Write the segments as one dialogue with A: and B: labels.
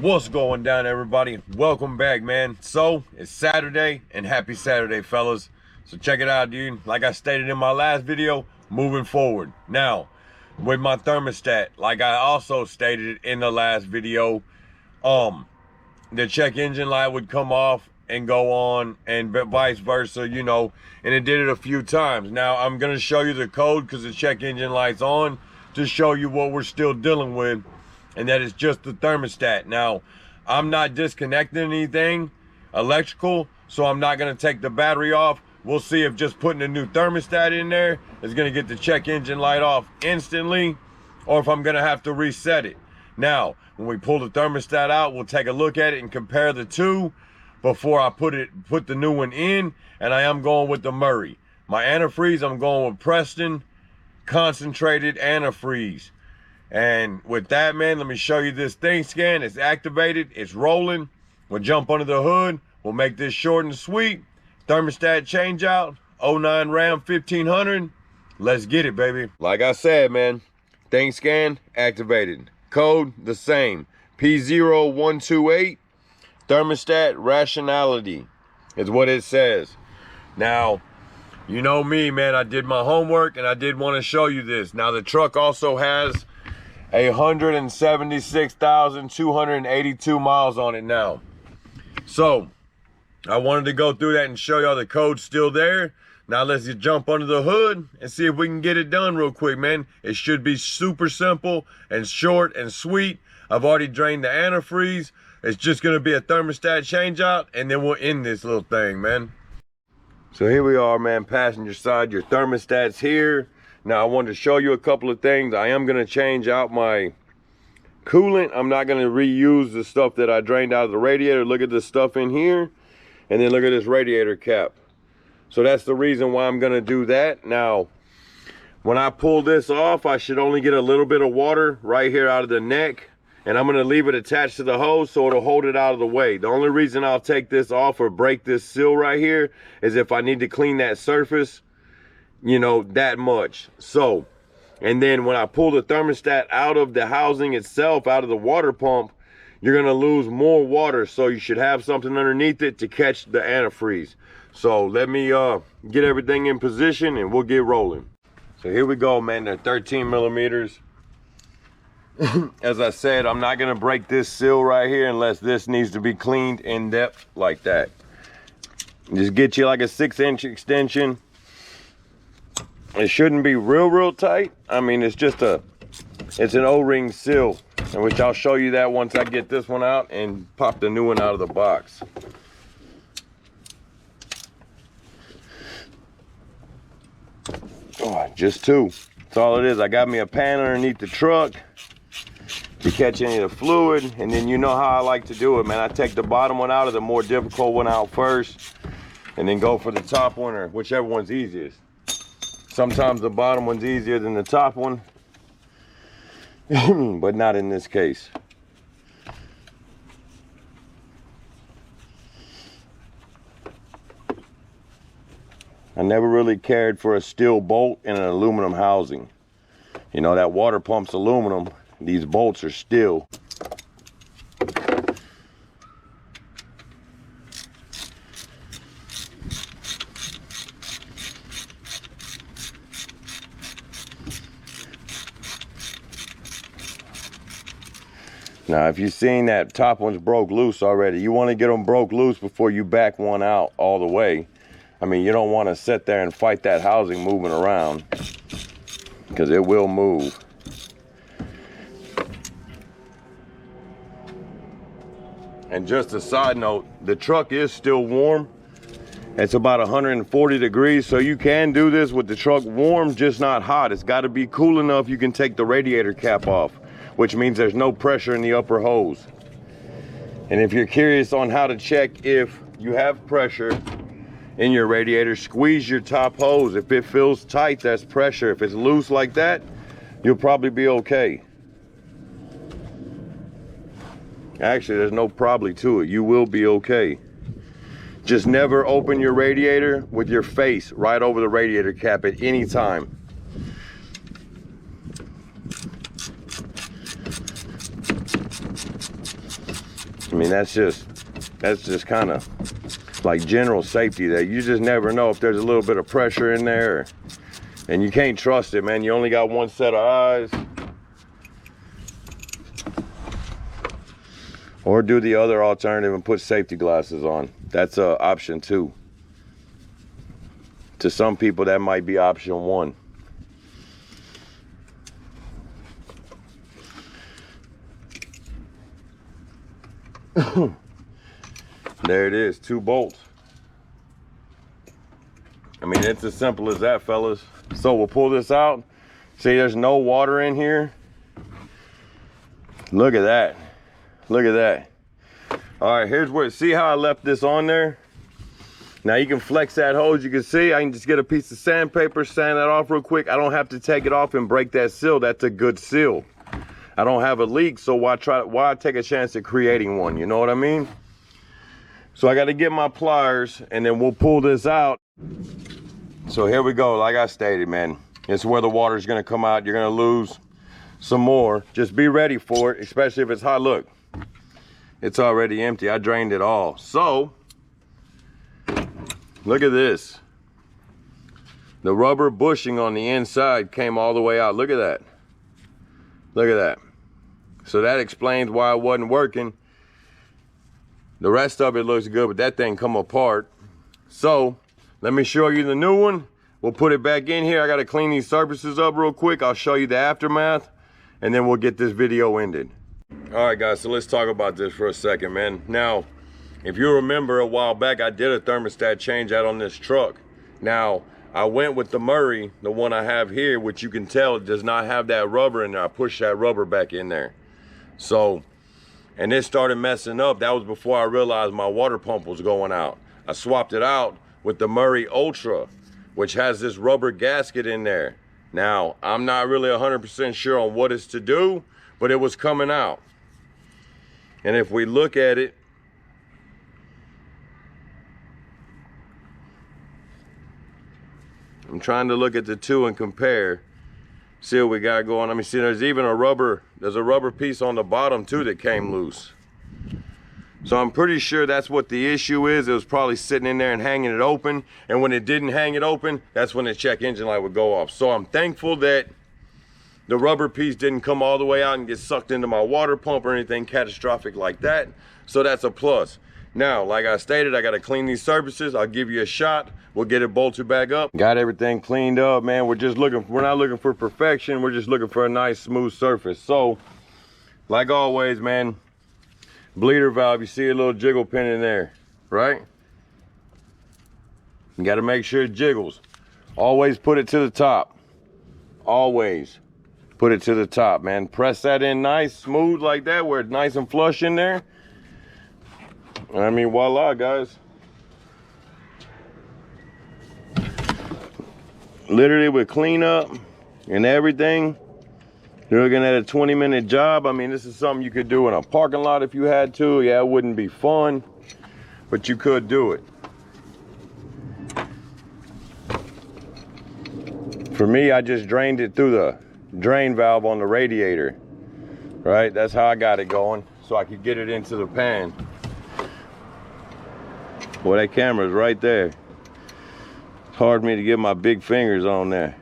A: What's going down, everybody? Welcome back, man. So it's Saturday, and happy Saturday, fellas. So check it out, dude. Like I stated in my last video, moving forward now with my thermostat, like I also stated in the last video, the check engine light would come off and go on, and vice versa, you know, and it did it a few times. Now I'm gonna show you the code because the check engine light's on to show you what we're still dealing with, and that is just the thermostat. Now I'm not disconnecting anything electrical, so I'm not gonna take the battery off. We'll see if just putting a new thermostat in there is gonna get the check engine light off instantly, or if I'm gonna have to reset it. Now, when we pull the thermostat out, we'll take a look at it and compare the two before I put the new one in. And I am going with the Murray. My antifreeze, I'm going with Preston concentrated antifreeze. And with that, man, let me show you this thing scan. It's activated, it's rolling. We'll jump under the hood. We'll make this short and sweet. Thermostat change out, 09 Ram 1500. Let's get it, baby. Like I said, man, thing scan activated. Code the same, P0128. Thermostat rationality is what it says. Now, you know me, man, I did my homework and I did want to show you this. Now the truck also has 176,282 miles on it now. So I wanted to go through that and show y'all the code's still there. Now let's just jump under the hood and see if we can get it done real quick, man. It should be super simple and short and sweet. I've already drained the antifreeze. It's just gonna be a thermostat change out, and then we'll end this little thing, man. So here we are, man, passenger side. Your thermostat's here. Now I wanted to show you a couple of things. I am gonna change out my coolant. I'm not gonna reuse the stuff that I drained out of the radiator. Look at this stuff in here, and then look at this radiator cap. So that's the reason why I'm gonna do that. Now, when I pull this off, I should only get a little bit of water right here out of the neck, and I'm gonna leave it attached to the hose so it'll hold it out of the way. The only reason I'll take this off or break this seal right here is if I need to clean that surface, you know, that much. So, and then when I pull the thermostat out of the housing itself, out of the water pump, you're gonna lose more water, so you should have something underneath it to catch the antifreeze. So let me get everything in position and we'll get rolling. So here we go, man. They're 13 millimeters. As I said, I'm not gonna break this seal right here unless this needs to be cleaned in depth like that. Just get you like a 6-inch extension. It shouldn't be real tight. I mean, it's just it's an O-ring seal, in which I'll show you that once I get this one out and pop the new one out of the box. Oh, just two. That's all it is. I got me a pan underneath the truck to catch any of the fluid, and then you know how I like to do it, man. I take the bottom one out, or the more difficult one out first, and then go for the top one, or whichever one's easiest. Sometimes the bottom one's easier than the top one, but not in this case. I never really cared for a steel bolt in an aluminum housing. You know, that water pump's aluminum. These bolts are steel. Now, if you've seen that top one's broke loose already, you want to get them broke loose before you back one out all the way. I mean, you don't want to sit there and fight that housing moving around, because it will move. And just a side note, the truck is still warm. It's about 140 degrees, so you can do this with the truck warm, just not hot. It's got to be cool enough you can take the radiator cap off, which means there's no pressure in the upper hose. And if you're curious on how to check if you have pressure in your radiator, squeeze your top hose. If it feels tight, that's pressure. If it's loose like that, you'll probably be okay. Actually, there's no probably to it. You will be okay. Just never open your radiator with your face right over the radiator cap at any time. I mean, that's just kind of like general safety there. You just never know if there's a little bit of pressure in there, and you can't trust it, man. You only got one set of eyes. Or do the other alternative and put safety glasses on. That's an option too. To some people, that might be option one. There it is, 2 bolts. I mean, it's as simple as that, fellas. So we'll pull this out. See, there's no water in here. Look at that. Look at that. All right, here's where, see how I left this on there? Now you can flex that hose. You can see I can just get a piece of sandpaper, sand that off real quick. I don't have to take it off and break that seal. That's a good seal. I don't have a leak, so why take a chance at creating one? You know what I mean? So I got to get my pliers, and then we'll pull this out. So here we go. Like I stated, man, it's where the water is going to come out. You're going to lose some more. Just be ready for it, especially if it's hot. Look, it's already empty. I drained it all. So look at this. The rubber bushing on the inside came all the way out. Look at that. Look at that. So that explains why it wasn't working. The rest of it looks good, but that thing come apart. So let me show you the new one. We'll put it back in here. I got to clean these surfaces up real quick. I'll show you the aftermath, and then we'll get this video ended. All right, guys, so let's talk about this for a second, man. Now, if you remember a while back, I did a thermostat change out on this truck. Now, I went with the Murray, the one I have here, which you can tell does not have that rubber in there. I pushed that rubber back in there. So, and it started messing up. That was before I realized my water pump was going out. I swapped it out with the Murray Ultra, which has this rubber gasket in there. Now, I'm not really 100% sure on what it's to do, but it was coming out. And if we look at it, I'm trying to look at the two and compare, see what we got going. Let me see, there's even a rubber piece on the bottom too that came loose. So I'm pretty sure that's what the issue is. It was probably sitting in there and hanging it open. And when it didn't hang it open, that's when the check engine light would go off. So I'm thankful that the rubber piece didn't come all the way out and get sucked into my water pump or anything catastrophic like that. So that's a plus. Now, like I stated, I got to clean these surfaces. I'll give you a shot. We'll get it bolted back up. Got everything cleaned up, man. We're not looking for perfection. We're just looking for a nice smooth surface. So, like always, man, bleeder valve, you see a little jiggle pin in there, right? You got to make sure it jiggles. Always put it to the top. Always put it to the top, man. Press that in nice, smooth like that, where it's nice and flush in there. I mean, voila, guys. Literally with cleanup and everything, you're looking at a 20-minute job. I mean, this is something you could do in a parking lot if you had to. Yeah, it wouldn't be fun, but you could do it. For me, I just drained it through the drain valve on the radiator, right? That's how I got it going, so I could get it into the pan. Boy, that camera's right there. It's hard for me to get my big fingers on there.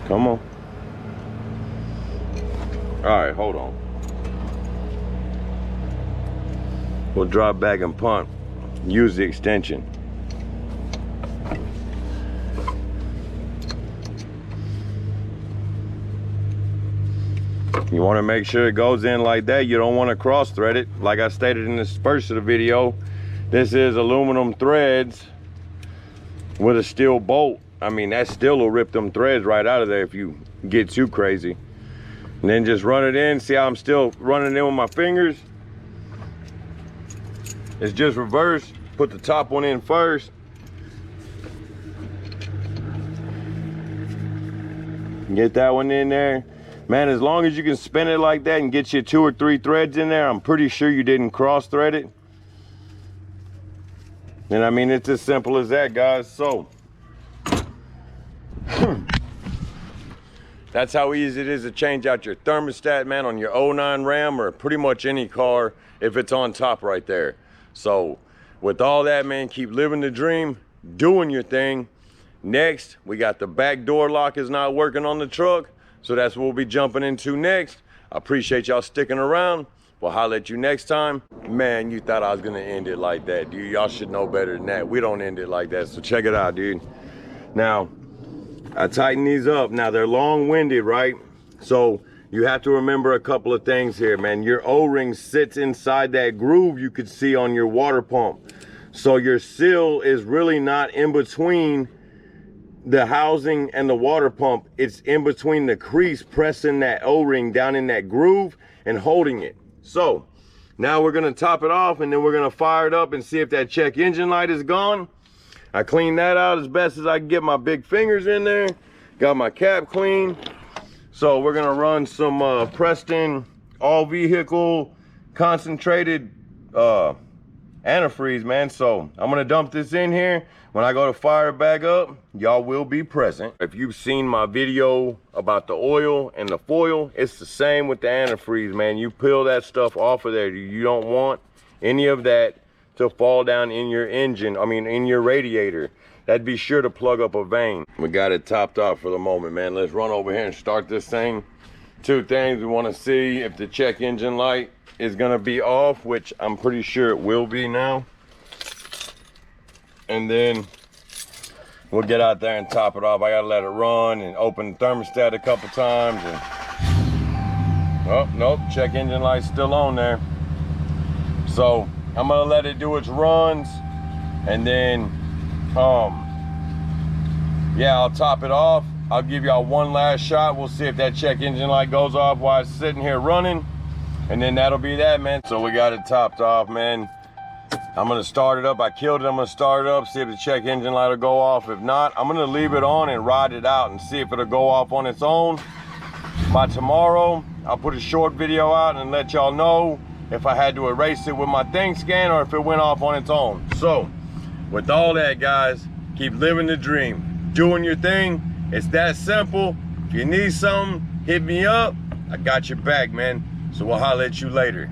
A: Come on. All right, hold on. We'll drop back and pump. Use the extension. You want to make sure it goes in like that. You don't want to cross thread it. Like I stated in this first of the video, this is aluminum threads with a steel bolt. I mean, that still will rip them threads right out of there if you get too crazy. And then just run it in. See how I'm still running in with my fingers? It's just reversed. Put the top one in first. Get that one in there. Man, as long as you can spin it like that and get you 2 or 3 threads in there, I'm pretty sure you didn't cross thread it. And I mean, it's as simple as that, guys. So That's how easy it is to change out your thermostat, man, on your '09 Ram or pretty much any car if it's on top right there. So with all that, man, keep living the dream, doing your thing. Next, we got the back door lock is not working on the truck. So that's what we'll be jumping into next. I appreciate y'all sticking around. We'll holler at you next time. Man, you thought I was gonna end it like that, dude. Y'all should know better than that. We don't end it like that, so check it out, dude. Now, I tighten these up. Now, they're long-winded, right? So you have to remember a couple of things here, man. Your O-ring sits inside that groove you could see on your water pump. So your seal is really not in between the housing and the water pump. It's in between the crease, pressing that O-ring down in that groove and holding it. So now we're gonna top it off and then we're gonna fire it up and see if that check engine light is gone. I cleaned that out as best as I can get my big fingers in there. Got my cap clean. So we're gonna run some Preston all vehicle concentrated antifreeze, man. So I'm gonna dump this in here. When I go to fire it back up, y'all will be present. If you've seen my video about the oil and the foil, it's the same with the antifreeze, man. You peel that stuff off of there. You don't want any of that to fall down in your engine, in your radiator. That'd be sure to plug up a vein. We got it topped off for the moment, man. Let's run over here and start this thing. Two things, we wanna see if the check engine light is gonna be off, which I'm pretty sure it will be now. And then we'll get out there and top it off. I gotta let it run and open the thermostat a couple times. And oh, nope, check engine light's still on there. So I'm gonna let it do its runs and then, yeah, I'll top it off. I'll give y'all one last shot. We'll see if that check engine light goes off while it's sitting here running. And then that'll be that, man. So we got it topped off, man. I'm gonna start it up. I killed it. I'm gonna start it up, see if the check engine light will go off. If not, I'm gonna leave it on and ride it out and see if it'll go off on its own. By tomorrow, I'll put a short video out and let y'all know if I had to erase it with my thing scan or if it went off on its own. So, with all that, guys, keep living the dream, doing your thing. It's that simple. If you need something, hit me up. I got your back, man. So we'll holler at you later.